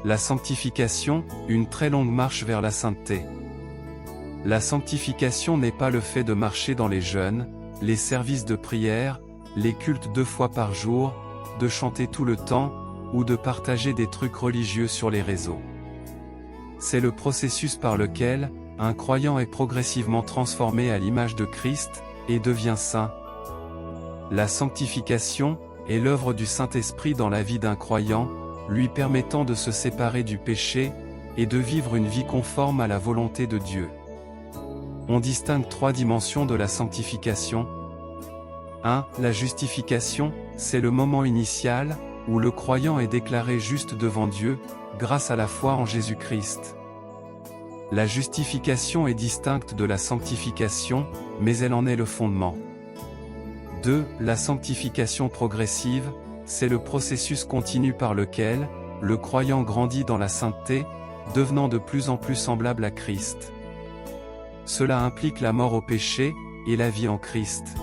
La sanctification, une très longue marche vers la sainteté. La sanctification n'est pas le fait de marcher dans les jeûnes, les services de prière, les cultes 2 fois par jour, de chanter tout le temps, ou de partager des trucs religieux sur les réseaux. C'est le processus par lequel un croyant est progressivement transformé à l'image de Christ, et devient saint. La sanctification est l'œuvre du Saint-Esprit dans la vie d'un croyant, lui permettant de se séparer du péché, et de vivre une vie conforme à la volonté de Dieu. On distingue 3 dimensions de la sanctification. 1. La justification, c'est le moment initial, où le croyant est déclaré juste devant Dieu, grâce à la foi en Jésus-Christ. La justification est distincte de la sanctification, mais elle en est le fondement. 2. La sanctification progressive, c'est le processus continu par lequel le croyant grandit dans la sainteté, devenant de plus en plus semblable à Christ. Cela implique la mort au péché, et la vie en Christ.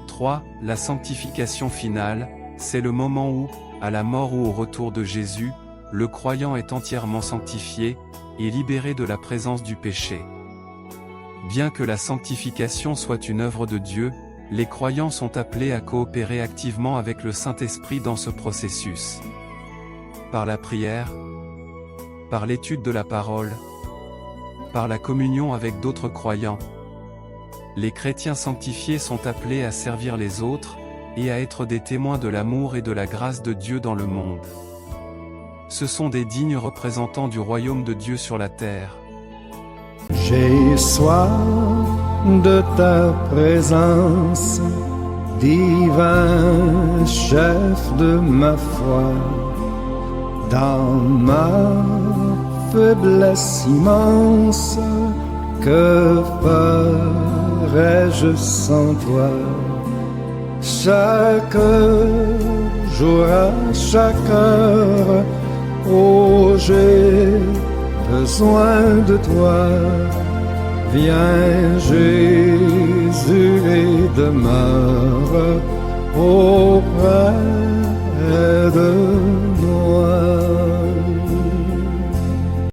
3. La sanctification finale, c'est le moment où, à la mort ou au retour de Jésus, le croyant est entièrement sanctifié, et libéré de la présence du péché. Bien que la sanctification soit une œuvre de Dieu, les croyants sont appelés à coopérer activement avec le Saint-Esprit dans ce processus. Par la prière, par l'étude de la parole, par la communion avec d'autres croyants. Les chrétiens sanctifiés sont appelés à servir les autres, et à être des témoins de l'amour et de la grâce de Dieu dans le monde. Ce sont des dignes représentants du royaume de Dieu sur la terre. J'ai soif de ta présence, divin chef de ma foi, dans ma faiblesse immense, que ferais-je sans toi? Chaque jour à chaque heure, oh j'ai besoin de toi. Viens Jésus et demeure auprès de moi.